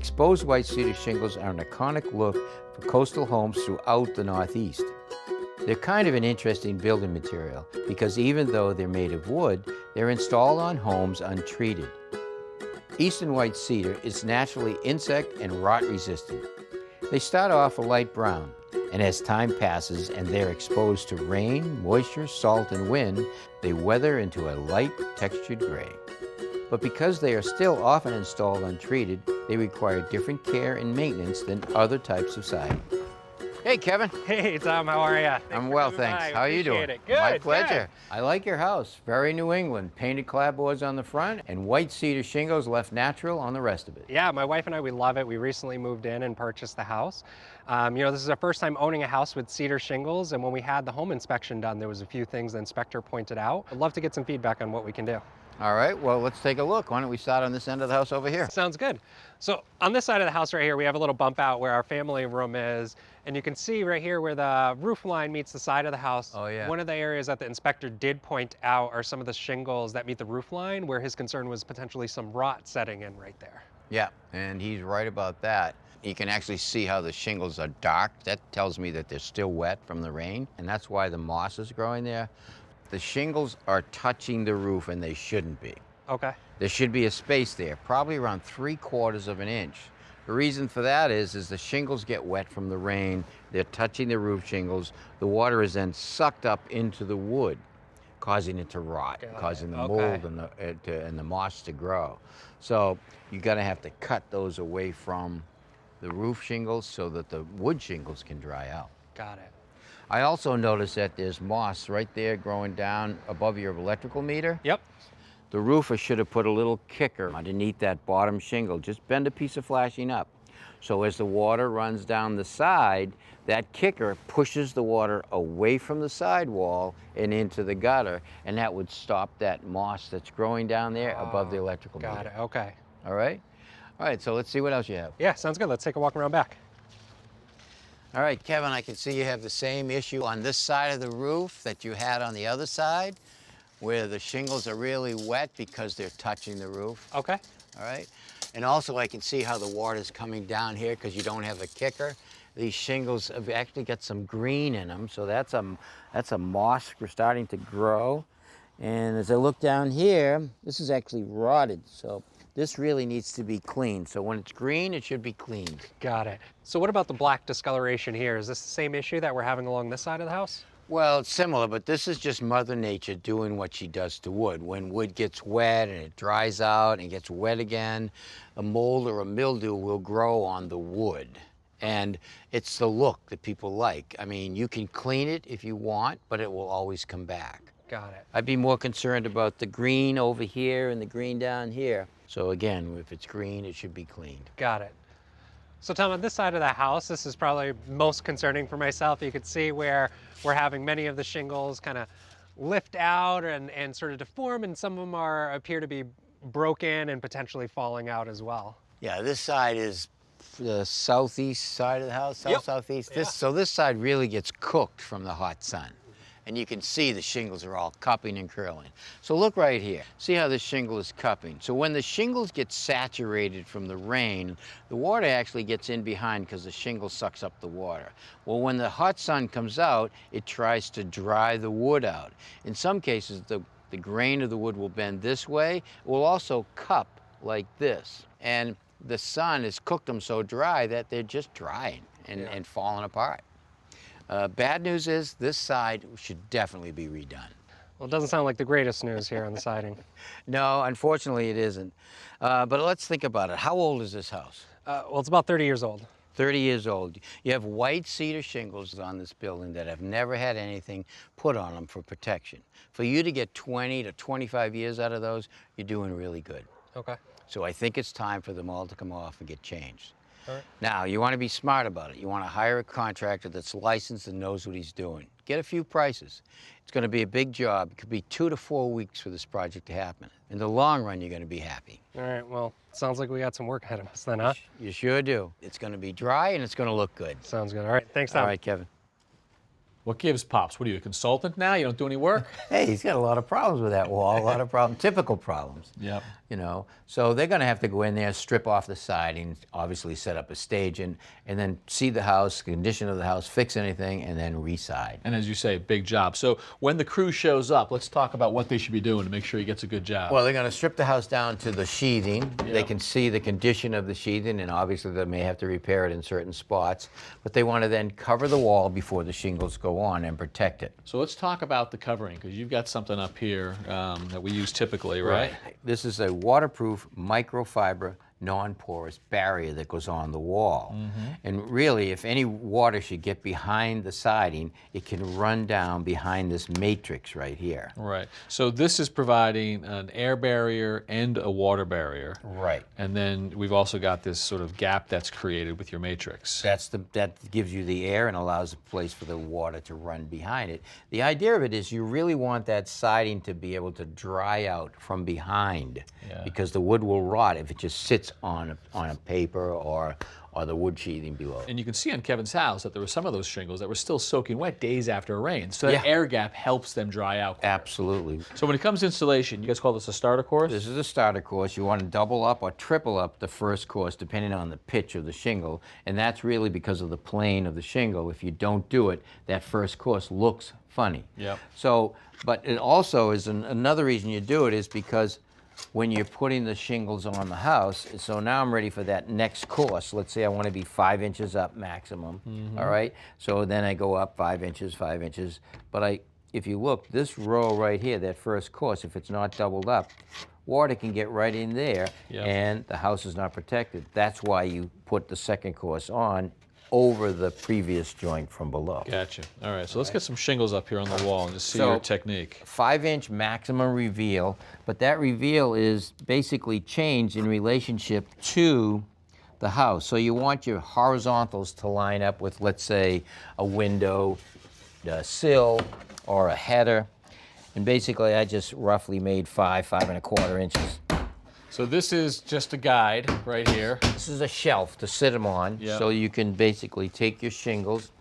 Exposed white cedar shingles are an iconic look for coastal homes throughout the Northeast. They're kind of an interesting building material because even though they're made of wood, they're installed on homes untreated. Eastern white cedar is naturally insect and rot resistant. They start off a light brown, and as time passes and they're exposed to rain, moisture, salt, and wind, they weather into a light textured gray. But because they are still often installed untreated, they require different care and maintenance than other types of siding. Hey, Kevin. Hey, Tom, how are you? I'm well, thanks. How are you doing? It. Good. My pleasure. Good. I like your house. Very New England. Painted clapboards on the front and white cedar shingles left natural on the rest of it. Yeah, my wife and I, we love it. We recently moved in and purchased the house. This is our first time owning a house with cedar shingles, and when we had the home inspection done, there was a few things the inspector pointed out. I'd love to get some feedback on what we can do. All right, well, let's take a look. Why don't we start on this end of the house over here? Sounds good. So on this side of the house right here, we have a little bump out where our family room is, and you can see right here where the roof line meets the side of the house. Oh, yeah. One of the areas that the inspector did point out are some of the shingles that meet the roof line, where his concern was potentially some rot setting in right there. Yeah, and he's right about that. You can actually see how the shingles are dark. That tells me that they're still wet from the rain, and that's why the moss is growing there. The shingles are touching the roof, and they shouldn't be. Okay. There should be a space there, probably around 3/4 of an inch. The reason for that is the shingles get wet from the rain. They're touching the roof shingles. The water is then sucked up into the wood, causing it to rot, causing the mold and the moss to grow. So you're gonna have to cut those away from the roof shingles so that the wood shingles can dry out. Got it. I also noticed that there's moss right there growing down above your electrical meter. Yep. The roofer should have put a little kicker underneath that bottom shingle. Just bend a piece of flashing up. So as the water runs down the side, that kicker pushes the water away from the sidewall and into the gutter, and that would stop that moss that's growing down there above the electrical meter. Got it, okay. All right? All right, so let's see what else you have. Yeah, sounds good. Let's take a walk around back. All right, Kevin, I can see you have the same issue on this side of the roof that you had on the other side, where the shingles are really wet because they're touching the roof. Okay. All right? And also I can see how the water's coming down here because you don't have a kicker. These shingles have actually got some green in them, so that's a moss starting to grow. And as I look down here, this is actually rotted, so this really needs to be cleaned. So when it's green, it should be cleaned. Got it. So what about the black discoloration here? Is this the same issue that we're having along this side of the house? Well, it's similar, but this is just Mother Nature doing what she does to wood. When wood gets wet and it dries out and gets wet again, a mold or a mildew will grow on the wood. And it's the look that people like. I mean, you can clean it if you want, but it will always come back. Got it. I'd be more concerned about the green over here and the green down here. So again, if it's green, it should be cleaned. Got it. So Tom, on this side of the house, this is probably most concerning for myself. You could see where we're having many of the shingles kind of lift out and sort of deform, and some of them appear to be broken and potentially falling out as well. Yeah, this side is the southeast side of the house, southeast. Yeah. So this side really gets cooked from the hot sun. And you can see the shingles are all cupping and curling. So look right here. See how the shingle is cupping. So when the shingles get saturated from the rain, the water actually gets in behind because the shingle sucks up the water. Well, when the hot sun comes out, it tries to dry the wood out. In some cases, the grain of the wood will bend this way. It will also cup like this. And the sun has cooked them so dry that they're just drying and falling apart. Bad news is this side should definitely be redone. Well, it doesn't sound like the greatest news here on the siding. No, unfortunately it isn't. But let's think about it. How old is this house? Well, it's about 30 years old. 30 years old. You have white cedar shingles on this building that have never had anything put on them for protection. For you to get 20 to 25 years out of those, you're doing really good. Okay. So I think it's time for them all to come off and get changed. All right. Now, you want to be smart about it. You want to hire a contractor that's licensed and knows what he's doing. Get a few prices. It's going to be a big job. It could be 2 to 4 weeks for this project to happen. In the long run, you're going to be happy. All right, well, sounds like we got some work ahead of us then, huh? You sure do. It's going to be dry and it's going to look good. Sounds good. All right, thanks, Tom. All right, Kevin. What gives, Pops? What are you, a consultant now? You don't do any work? Hey, he's got a lot of problems with that wall, a lot of problems, typical problems. Yep. You know, so they're going to have to go in there, strip off the siding, obviously set up a stage, and then see the house, condition of the house, fix anything, and then re-side. And as you say, big job. So when the crew shows up, let's talk about what they should be doing to make sure he gets a good job. Well, they're going to strip the house down to the sheathing. Yeah. They can see the condition of the sheathing, and obviously they may have to repair it in certain spots. But they want to then cover the wall before the shingles go on and protect it. So let's talk about the covering, because you've got something up here that we use typically, right? This is a waterproof microfiber non-porous barrier that goes on the wall. And really, if any water should get behind the siding, it can run down behind this matrix right here. Right. So this is providing an air barrier and a water barrier. Right. And then we've also got this sort of gap that's created with your matrix. That gives you the air and allows a place for the water to run behind it. The idea of it is you really want that siding to be able to dry out from behind, because the wood will rot if it just sits on a paper or the wood sheathing below. And you can see on Kevin's house that there were some of those shingles that were still soaking wet days after a rain. So that air gap helps them dry out. Absolutely. So when it comes to installation, you guys call this a starter course? This is a starter course. You want to double up or triple up the first course depending on the pitch of the shingle. And that's really because of the plane of the shingle. If you don't do it, that first course looks funny. Yep. So, but it also is another reason you do it is because when you're putting the shingles on the house, so now I'm ready for that next course. Let's say I want to be 5 inches up maximum, all right? So then I go up 5 inches, 5 inches. But if you look, this row right here, that first course, if it's not doubled up, water can get right in there and the house is not protected. That's why you put the second course on over the previous joint from below. Gotcha. All right, so let's get some shingles up here on the wall and just see your technique. 5-inch maximum reveal, but that reveal is basically changed in relationship to the house. So you want your horizontals to line up with, let's say, a window, a sill, or a header. And basically, I just roughly made 5.25 inches. So this is just a guide right here. This is a shelf to sit them on, so you can basically take your shingles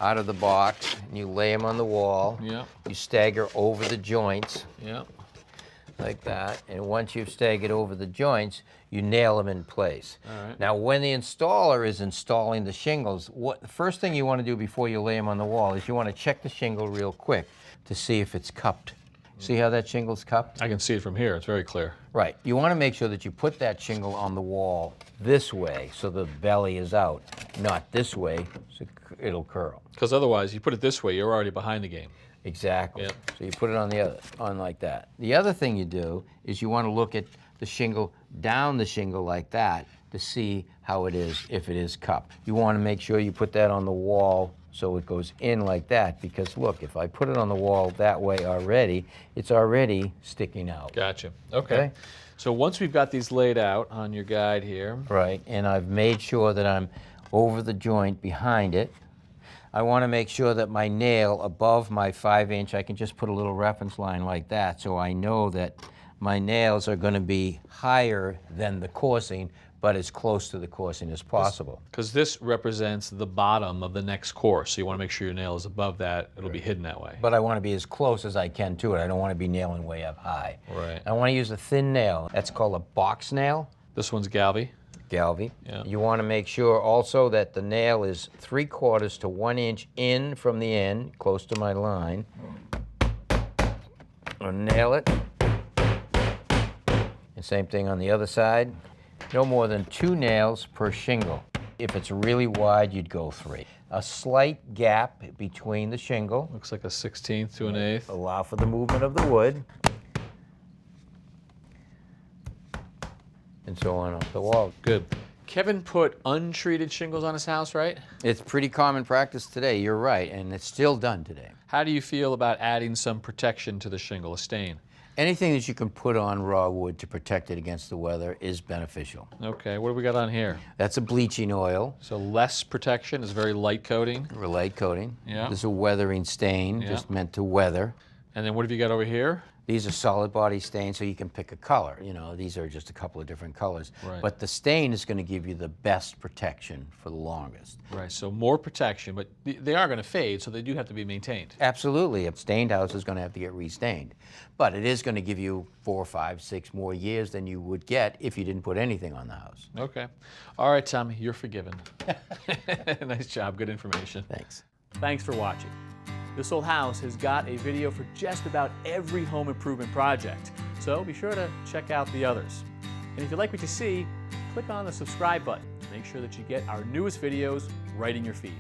out of the box and you lay them on the wall. You stagger over the joints like that, and once you've staggered over the joints, you nail them in place. Now, when the installer is installing the shingles, the first thing you want to do before you lay them on the wall is you want to check the shingle real quick to see if it's cupped. See how that shingle's cupped? I can see it from here. It's very clear. Right. You want to make sure that you put that shingle on the wall this way so the belly is out, not this way so it'll curl. Because otherwise, you put it this way, you're already behind the game. Exactly. So you put it on like that. The other thing you do is you want to look at the shingle, down the shingle like that, to see how it is, if it is cupped. You want to make sure you put that on the wall so it goes in like that, because look, if I put it on the wall that way already, it's already sticking out. Gotcha. Okay. So once we've got these laid out on your guide here. Right, and I've made sure that I'm over the joint behind it. I want to make sure that my nail above my 5-inch, I can just put a little reference line like that so I know that my nails are going to be higher than the coursing, but as close to the coursing as possible. Because this represents the bottom of the next course, so you want to make sure your nail is above that. It'll be hidden that way. But I want to be as close as I can to it. I don't want to be nailing way up high. Right. I want to use a thin nail. That's called a box nail. This one's Galvy. Galvy. Yeah. You want to make sure also that the nail is 3/4 to 1 inch in from the end, close to my line. I'll nail it. And same thing on the other side. No more than 2 nails per shingle. If it's really wide, you'd go 3. A slight gap between the shingle. Looks like a 1/16 to an 1/8. Allow for the movement of the wood. And so on up the wall. Good. Kevin put untreated shingles on his house, right? It's pretty common practice today, you're right, and it's still done today. How do you feel about adding some protection to the shingle, a stain? Anything that you can put on raw wood to protect it against the weather is beneficial. Okay, what do we got on here? That's a bleaching oil. So less protection, is very light coating. Light coating. Yeah. This is a weathering stain, just meant to weather. And then what have you got over here? These are solid body stains, so you can pick a color. You know, these are just a couple of different colors. Right. But the stain is going to give you the best protection for the longest. Right, so more protection, but they are going to fade, so they do have to be maintained. Absolutely. A stained house is going to have to get restained. But it is going to give you 4, 5, 6 more years than you would get if you didn't put anything on the house. Okay. All right, Tom, you're forgiven. Nice job, good information. Thanks. Thanks for watching. This Old House has got a video for just about every home improvement project, so be sure to check out the others. And if you like what you see, click on the subscribe button to make sure that you get our newest videos right in your feed.